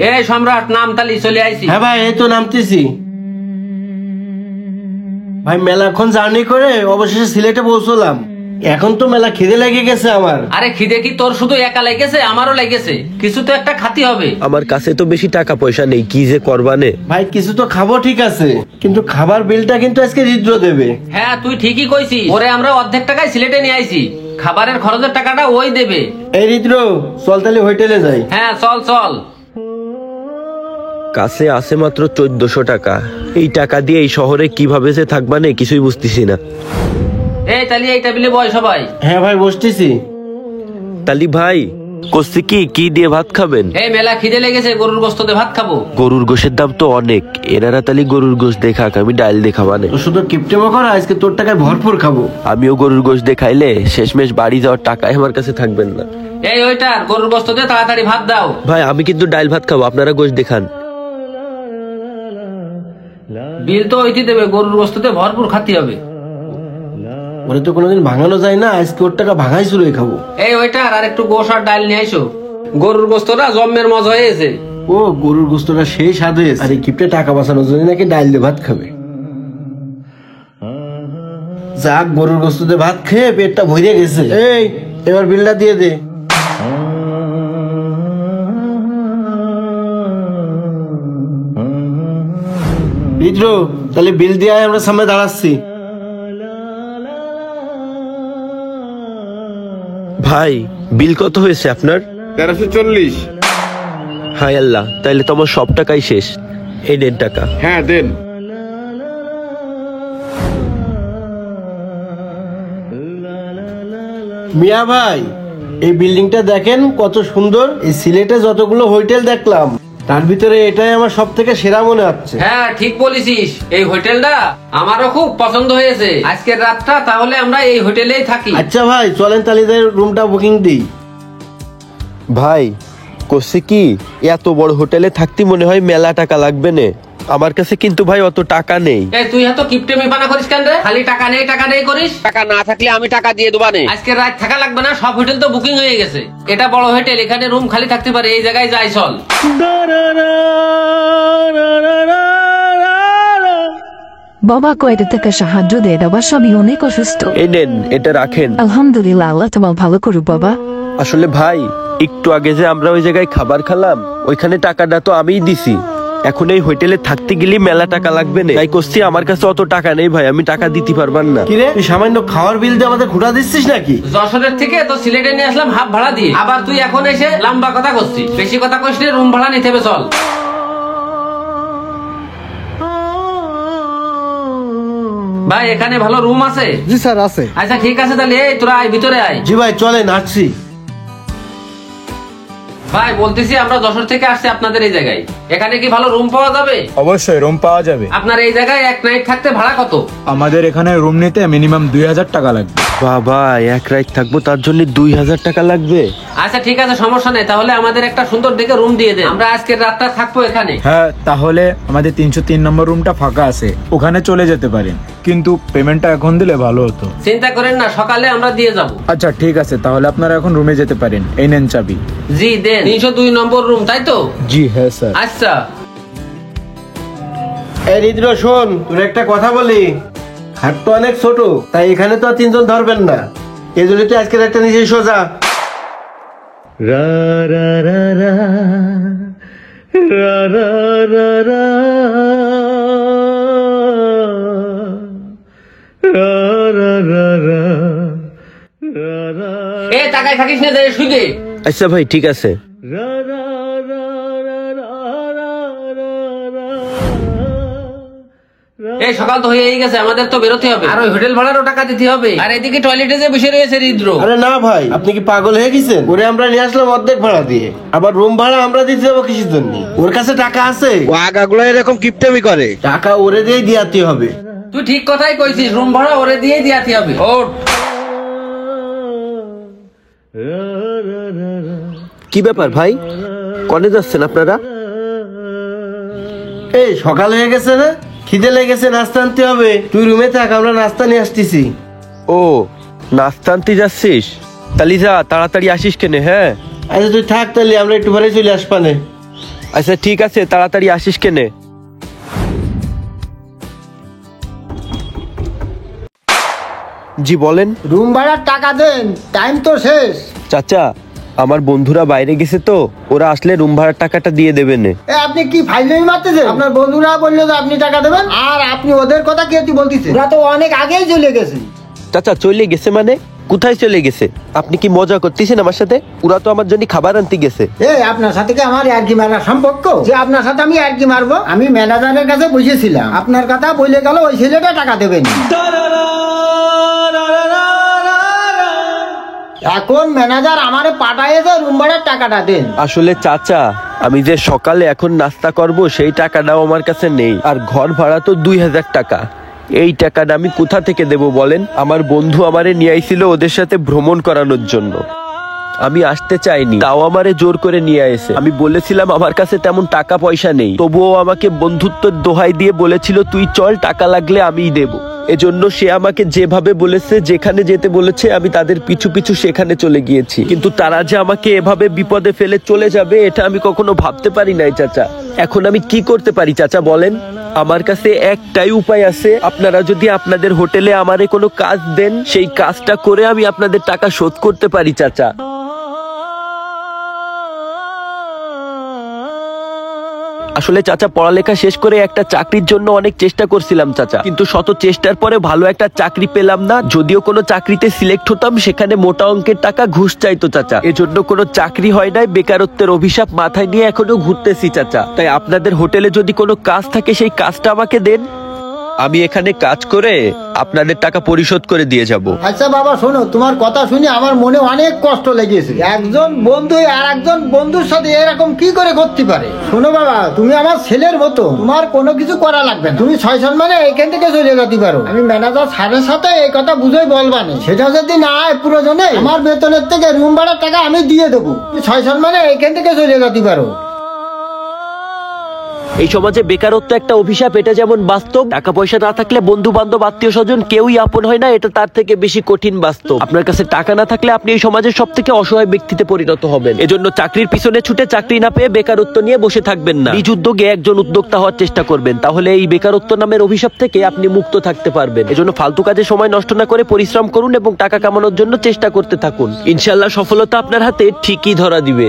এই সম্রাট নামতালি চলে আইছি। হ্যাঁ ভাই, এই তো নামতেছি। ভাই মেলাক্ষণ জার্নি করে অবশেষে সিলেটে পৌঁছলাম। এখন তো মেলা খিদে লেগে গেছে আমার। আরে খিদে কি তোর শুধু একা লেগেছে? আমারও লেগেছে। কিছু তো একটা খাতি হবে। আমার কাছে তো বেশি টাকা পয়সা নেই, কি যে করবানে। ভাই কিছু তো খাবো ঠিক আছে, কিন্তু খাবার বিলটা কিন্তু আজকে রিদ্র দেবে। হ্যাঁ তুই ঠিকই কইছিস। ওরে আমরা অর্ধেক টাকায় সিলেটে নিয়ে আইছি, খাবারের খরচের টাকাটা ওই দেবে। এই রিদ্র, চল তাহলে হোটেলে যাই। হ্যাঁ চল চল। কাছে আছে মাত্র 1400 টাকা। এই টাকা দিয়ে এই শহরে কিভাবে যে থাকবানে কিছুই বুঝতেছি না। এই তালি এই টেবিলে বয় সবাই। হ্যাঁ ভাই বসতেছি। তালি ভাই কস্তি কি দিয়ে ভাত খাবেন? এই মেলা খিদে লেগেছে, গরুর গোশত দিয়ে ভাত খাবো। গরুর গোশের দাম তো অনেক, এনারা তালি গরুর গোশ দেখাক, আমি ডাইল দেখাবানে। তো শুধু কিপটেমো করা, আজকে তোর টাকায় ভরপুর খাবো। আমিও গরুর গোশ দেখাইলে শেষমেশ বাড়ি যাওয়ার টাকাই আমার কাছে থাকবেন না। এই ওইটার গরুর গোশত দিয়ে তাড়াতাড়ি ভাত দাও। ভাই আমি কিন্তু ডাইল ভাত খাবো, আপনারা গোশ দেখান। বিল তো ওইটি দেবে, গরুর গোশত দিয়ে ভরপুর খাতি হবে। ওরে তো কোনোদিন ভাঙানো যায় না, আজকে ওর টাকা ভাঙাই শুরু খাবো। এই ওইটার আর একটু গোশ আর ডাল নিয়ে আইসো। গরুর গোশতটা জম্মের মজা হয়েছে। ও গরুর গোস্তটা সেই স্বাদ হয়েছে। আর এই কিপটে টাকা বাঁচানোর জন্য নাকি ডাইল দিয়ে ভাত খাবে। যাক, গরুর গোস্ত দিয়ে ভাত খেয়ে পেটটা ভরে গেছে। এই এবার বিলটা দিয়ে দে। রিদ্র, তাহলে বিল দিয়ে আমরা সামনে দাঁড়াচ্ছি। ভাই বিল কত হয়েছে আপনার? 1340। হায় আল্লাহ, তাইলে তোমার সব টাকাই শেষ। এই নেন টাকা। হ্যাঁ দেন। মিয়া ভাই, এই বিল্ডিংটা দেখেন কত সুন্দর। এই সিলেটে যতগুলো হোটেল দেখলাম তার ভিতরে এটাই আমার সব থেকে সেরা মনে হচ্ছে। হ্যাঁ ঠিক বলেছিস, এই হোটেলটা আমারও খুব পছন্দ হয়েছে। আজকের রাতটা তাহলে আমরা এই হোটেলেই থাকি। আচ্ছা ভাই চলেন তাহলে রুমটা বুকিং দিই। ভাই কষে কি এত বড় হোটেলে থাকতে মনে হয় মেলা টাকা লাগবে না। আমার কাছে কিন্তু ভাই অত টাকা নেই। এই তুই এত কিপটেমি পানা করিস কেন রে? খালি টাকা নেই করিস। টাকা না থাকলে আমি টাকা দিয়ে দেবো না। আজকের রাত থাকা লাগবে না, সব হোটেল তো বুকিং হয়ে গেছে। এটা বড় হোটেল, এখানে রুম খালি থাকতে পারে। এই জায়গায় যাই চল। বাবা কয়টা টাকা সাহায্য দে বাবা, সবই অনেক অসুস্থ। এই নেন, এটা রাখেন। আলহামদুলিল্লাহ, আল্লাহ তোমার ভালো করুক বাবা। আসলে ভাই একটু আগে যে আমরা ওই জায়গায় খাবার খেলাম, ওইখানে টাকাটা তো আমিই দিছি। এখন এই হোটেলে থাকতে গেলে মেলা টাকা লাগবে না, তাই করছি। আমার কাছে অত টাকা নেই ভাই, আমি টাকা দিতে পারবার না। কিরে, তুই সামান্য খাওয়ার বিল দিয়ে আমাদের খুঁটা দিচ্ছিস নাকি? যশোরের থেকে তো সিলেটে নিয়ে আসলাম হাফ ভাড়া দিয়ে, আবার তুই এখন এসে লম্বা কথা করছিস। বেশি কথা কইস না, রুম ভাড়া নিতে হবে চল। ভাই এখানে ভালো রুম আছে? জি স্যার আছে। আচ্ছা ঠিক আছে, তাহলে এই তোরা আয়, ভিতরে আয়। জি ভাই চলেন, আসছি। ভাই বলতেছি আমরা যশোর থেকে আসছি আপনাদের এই জায়গায়, এখানে কি ভালো রুম পাওয়া যাবে? অবশ্যই রুম পাওয়া যাবে। আপনার এই জায়গায় এক নাইট থাকতে ভাড়া কত? আমাদের এখানে রুম নিতে মিনিমাম 2000 টাকা লাগবে। বাবা এক রাত থাকবো, তার জন্য 2000 টাকা লাগবে? আচ্ছা ঠিক আছে, সমস্যা নেই। তাহলে আমাদের একটা সুন্দর দেখে রুম দিয়ে দেন, আমরা আজকের রাতটা থাকবো এখানে। হ্যাঁ, তাহলে আমাদের 303 নম্বর রুমটা ফাঁকা আছে, ওখানে চলে যেতে পারেন, কিন্তু পেমেন্টটা এখন দিলে ভালো হতো। চিন্তা করেন না, সকালে আমরা দিয়ে যাব। আচ্ছা ঠিক আছে, তাহলে আপনারা এখন রুমে যেতে পারেন। এই নেন চাবি। জি দেন। 302 নম্বর রুম, তাই তো? জি হ্যাঁ স্যার। আচ্ছা। এই রিদ্র শোন, তোর একটা কথা বলি। খাট তো অনেক ছোট, তাই এখানে তো আর 3 জন ধরবেন না। এই জন্য তুই আজকের একটা নিজে সোজা। এ টাকায় থাকিস না, দে শুগে। আচ্ছা ভাই ঠিক আছে। এই সকাল তো হয়ে গেছে, আমাদের তো বেরোতে হবে, আর ওই হোটেল ভাড়ারও টাকা দিতে হবে। আর এদিকে টয়লেটে যে বসে রয়েছে রিদ্র। আরে না ভাই, আপনি কি পাগল হয়ে গেছেন? ওরে আমরা নিয়ে আসলাম অর্ধেক ভাড়া দিয়ে, আবার রুম ভাড়া আমরা দিতে যাবো কিসের জন্য? ওর কাছে টাকা আছে, ও আগাগুলো এরকম কিপটেমি করে। টাকা ওরে দিয়েই দিয়াতে হবে। তুই ঠিক কথাই কইছিস, রুম ভাড়া ওরে দিয়েই দিয়াতে হবে। ওঠ। কি ব্যাপার ভাই, কনে যাচ্ছেন আপনারা? এই সকাল হয়ে গেছে না, খিদে লেগেছে, নাস্তা আনতে হবে। তুই রুমে থাক, আমরা নাস্তা নিয়ে আসতেছি। ও নাস্তা আনতে যাচ্ছিস? তাহলে যা তাড়াতাড়ি আসিস কেনে। হ্যাঁ আচ্ছা তুই থাক, তাহলে আমরা একটু পরে চলে আসবানে। আচ্ছা ঠিক আছে, তাড়াতাড়ি আসিস কেনে। জি বলেন। রুম ভাড়ার টাকা দেন, টাইম তো শেষ। চাচা, আমার বন্ধুরা বাইরে গেছে তো, ওরা আসলে রুম ভাড়ার টাকাটা দিয়ে দেবেন। আপনি কি ফাইজলামি মারতেছেন? আপনার বন্ধুরা বললো যে আপনি টাকা দেবেন, আর আপনি ওদের কথা কি বলতেছেন? ওরা তো অনেক আগেই চলে গেছে। চাচা চলে গেছে মানে? কোথায় চলে গেছে? আপনি কি মজা করতেছেন আমার সাথে? ওরা তো আমার জন্য খাবার আনতে গেছে। আপনার সাথে কি আমার আর কি মারার সম্পর্ক যে আপনার সাথে আমি আর কি মারবো? আমি ম্যানেজারের কাছে বসেছিলাম, আপনার কথা বলে গেল ওই ছেলেটা টাকা দেবেন। এখন ম্যানেজার আমারে পাঠাইছে রুম ভাড়ার টাকাটা দেন। আসলে চাচা, আমি যে সকালে এখন নাস্তা করব সেই টাকাটাও আমার কাছে নেই, আর ঘর ভাড়া তো 2000 টাকা। এই টাকাটা আমি কোথা থেকে দেব বলেন? আমার বন্ধু আমারে নিয়ে আইছিল ওদের সাথে ভ্রমণ করানোর জন্য, আমি আসতে চাইনি, তাও আমারে জোর করে নিয়ে এসে। আমি বলেছিলাম আমার কাছে তেমন টাকা পয়সা নেই, তবুও আমাকে বন্ধুত্বের দোহাই দিয়ে বলেছিল তুই চল, টাকা লাগলে আমিই দেব। এজন্য সে আমাকে যেভাবে বলেছে, যেখানে যেতে বলেছে, আমি তাদের পিছু পিছু সেখানে চলে গিয়েছি। কিন্তু তারা যে আমাকে এভাবে বিপদে ফেলে চলে যাবে এটা আমি কখনো ভাবতে পারি নাই চাচা। এখন আমি কি করতে পারি চাচা বলেন? আমার কাছে একটাই উপায় আছে, আপনারা যদি আপনাদের হোটেলে আমারে কোনো কাজ দেন, সেই কাজটা করে আমি আপনাদের টাকা শোধ করতে পারি চাচা। আসলে চাচা, পড়ালেখা শেষ করে একটা চাকরির জন্য অনেক চেষ্টা করছিলাম চাচা, কিন্তু শত চেষ্টার পরে ভালো একটা চাকরি পেলাম না। যদিও কোনো চাকরিতে সিলেক্ট হতাম, সেখানে মোটা অঙ্কের টাকা ঘুষ চাইতো চাচা। এজন্য কোনো চাকরি হয় নাই, বেকারত্বের অভিশাপ মাথায় নিয়ে এখনো ঘুরতেছি চাচা। তাই আপনাদের হোটেলে যদি কোনো কাজ থাকে সেই কাজটা আমাকে দেন, আমি এখানে কাজ করে আপনাদের টাকা পরিশোধ করে দিয়ে যাব। আচ্ছা বাবা শোনো, তোমার কথা শুনে আমার মনে অনেক কষ্ট লেগেছে। একজন বন্ধু আর একজন বন্ধুর সাথে এরকম কি করে করতে পারে? শোনো বাবা, তুমি আমার ছেলের মতো, তোমার কোনো কিছু করা লাগবে না। তুমি 6 সম্মানে এখান থেকে চলে যেতে পারো। আমি ম্যানেজার স্যারের সাথে এই কথা বুঝেই বলবানি। সেটা যদি না হয় প্রয়োজনে আমার বেতনের থেকে রুম ভাড়ার টাকা আমি দিয়ে দেবো। 6 সম্মানে এখান থেকে চলে যেতে পারো। এই সমাজে বেকারত্ব একটা অভিশাপ, এটা যেমন বাস্তব। টাকা পয়সা না থাকলে বন্ধু বান্ধব আত্মীয় স্বজন কেউই আপন হয় না, এটা তার থেকে বেশি কঠিন বাস্তব। আপনার কাছে টাকা না থাকলে আপনি এই সমাজের সব থেকে অসহায় ব্যক্তিতে পরিণত হবেন। এজন্য চাকরির পিছনে ছুটে চাকরি না পেয়ে বেকারত্ব নিয়ে বসে থাকবেন না, নিজ উদ্যোগে একজন উদ্যোক্তা হওয়ার চেষ্টা করবেন। তাহলে এই বেকারত্ব নামের অভিশাপ থেকে আপনি মুক্ত থাকতে পারবেন। এজন্য ফালতু কাজে সময় নষ্ট না করে পরিশ্রম করুন এবং টাকা কামানোর জন্য চেষ্টা করতে থাকুন। ইনশাআল্লাহ সফলতা আপনার হাতে ঠিকই ধরা দিবে।